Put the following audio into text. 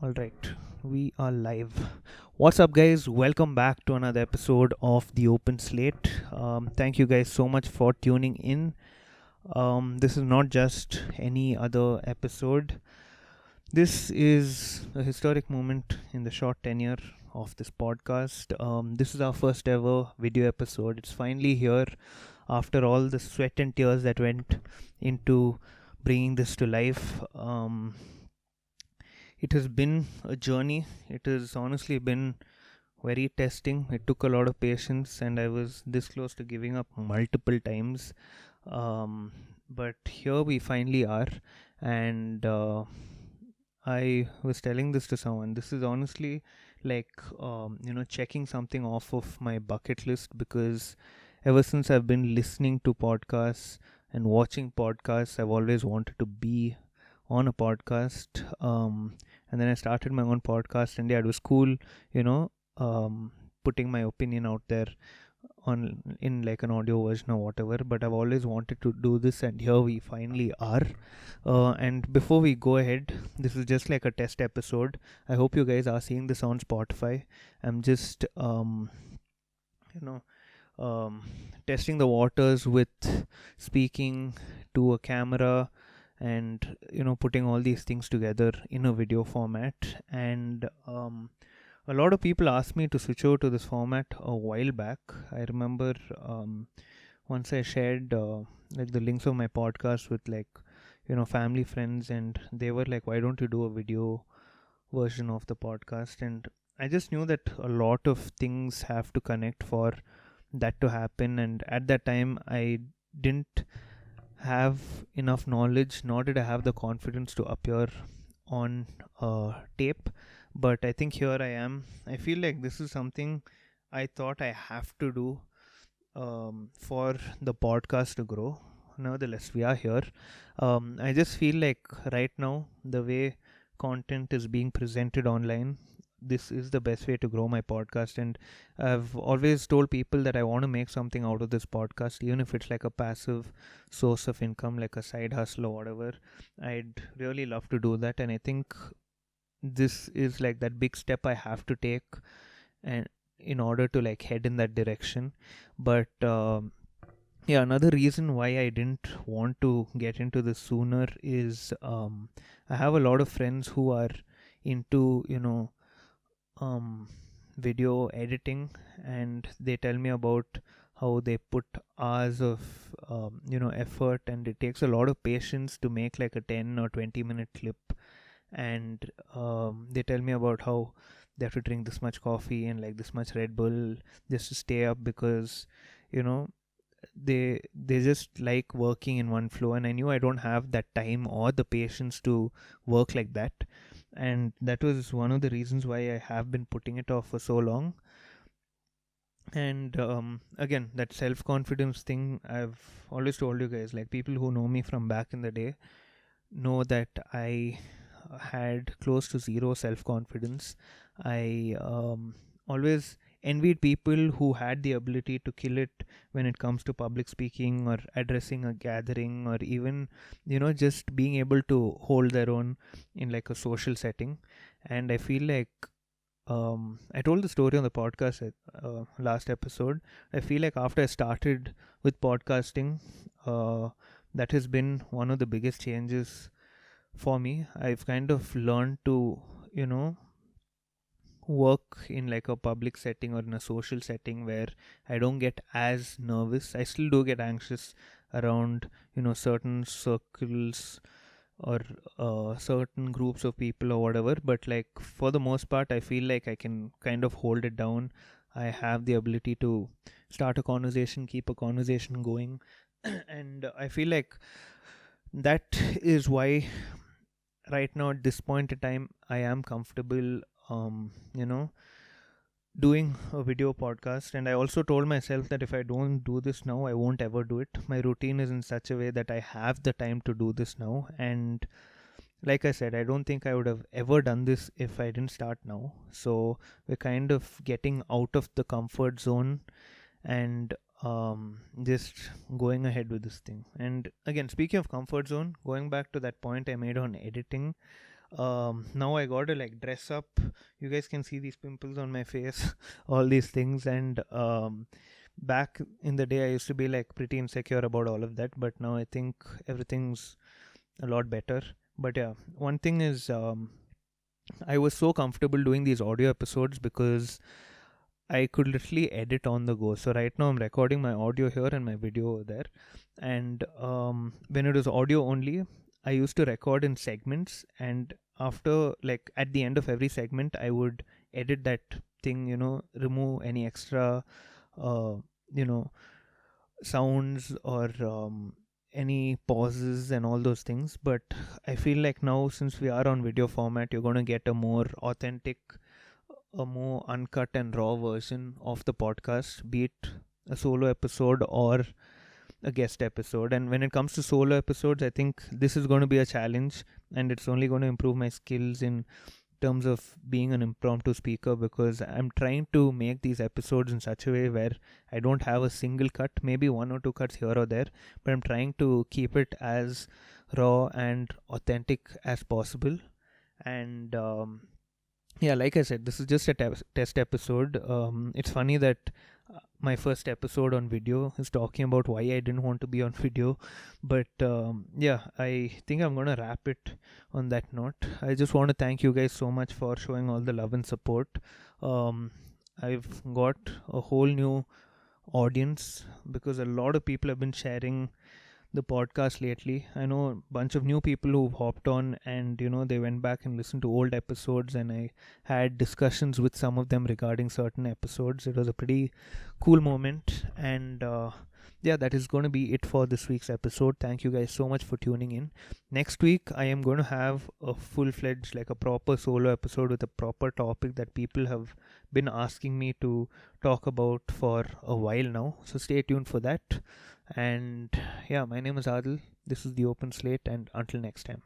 Alright, we are live. What's up, guys? Welcome back to another episode of the Open Slate. Thank you guys so much for tuning in. This is not just any other episode, this is a historic moment in the short tenure of this podcast. This is our first ever video episode. It's finally here after all the sweat and tears that went into bringing this to life. It has been a journey. It has honestly been very testing. It took a lot of patience, and I was this close to giving up multiple times. But here we finally are, and I was telling this to someone. This is honestly like checking something off of my bucket list, because ever since I've been listening to podcasts and watching podcasts, I've always wanted to be on a podcast. And then I started my own podcast, and yeah, it was cool, putting my opinion out there on in like an audio version or whatever. But I've always wanted to do this, and here we finally are. And before we go ahead, this is just like a test episode. I hope you guys are seeing this on Spotify. I'm just testing the waters with speaking to a camera, and putting all these things together in a video format. And a lot of people asked me to switch over to this format a while back. I remember once I shared like the links of my podcast with family, friends, and they were like, why don't you do a video version of the podcast? And I just knew that a lot of things have to connect for that to happen, and at that time I didn't have enough knowledge, nor did I have the confidence to appear on tape. But I think here I am. I feel like this is something I thought I have to do for the podcast to grow. Nevertheless, we are here. I just feel like right now, the way content is being presented online, this is the best way to grow my podcast. And I've always told people that I want to make something out of this podcast, even if it's like a passive source of income, like a side hustle or whatever. I'd really love to do that, and I think this is like that big step I have to take, and in order to like head in that direction. But yeah, another reason why I didn't want to get into this sooner is I have a lot of friends who are into video editing, and they tell me about how they put hours of effort, and it takes a lot of patience to make like a 10 or 20-minute clip. And they tell me about how they have to drink this much coffee and like this much Red Bull just to stay up, because you know they just like working in one flow, and I knew I don't have that time or the patience to work like that. And that was one of the reasons why I have been putting it off for so long. And again, that self-confidence thing, I've always told you guys, like people who know me from back in the day know that I had close to zero self-confidence. I always envied people who had the ability to kill it when it comes to public speaking or addressing a gathering, or even just being able to hold their own in like a social setting. And I feel like I told the story on the podcast last episode. I feel like after I started with podcasting, that has been one of the biggest changes for me. I've kind of learned to work in like a public setting or in a social setting where I don't get as nervous. I still do get anxious around certain circles or certain groups of people or whatever, but like for the most part I feel like I can kind of hold it down. I have the ability to start a conversation, keep a conversation going, and I feel like that is why right now at this point in time I am comfortable um you know doing a video podcast. And I also told myself that if I don't do this now, I won't ever do it. My routine is in such a way that I have the time to do this now. And like I said, I don't think I would have ever done this if I didn't start now. So we're kind of getting out of the comfort zone and just going ahead with this thing. And again, speaking of comfort zone, going back to that point I made on editing, now I gotta like dress up. You guys can see these pimples on my face, all these things, and back in the day I used to be like pretty insecure about all of that, but now I think everything's a lot better. But yeah, one thing is, I was so comfortable doing these audio episodes because I could literally edit on the go. So right now I'm recording my audio here and my video over there. And when it was audio only, I used to record in segments, and after, like, at the end of every segment, I would edit that thing, remove any extra uh, you know sounds or any pauses and all those things. But I feel like now, since we are on video format, you're going to get a more authentic, a more uncut and raw version of the podcast, be it a solo episode or a guest episode. And when it comes to solo episodes, I think this is going to be a challenge, and it's only going to improve my skills in terms of being an impromptu speaker, because I'm trying to make these episodes in such a way where I don't have a single cut, maybe one or two cuts here or there, but I'm trying to keep it as raw and authentic as possible. And yeah, like I said, this is just a test episode. It's funny that my first episode on video is talking about why I didn't want to be on video. But yeah, I think I'm going to wrap it on that note. I just want to thank you guys so much for showing all the love and support. I've got a whole new audience because a lot of people have been sharing the podcast lately. I know a bunch of new people who've hopped on, and they went back and listened to old episodes, and I had discussions with some of them regarding certain episodes. It was a pretty cool moment. And yeah, that is going to be it for this week's episode. Thank you guys so much for tuning in. Next week I am going to have a full-fledged, like a proper solo episode with a proper topic that people have been asking me to talk about for a while now, so stay tuned for that. And yeah, my name is Adil. This is the Open Slate, and until next time.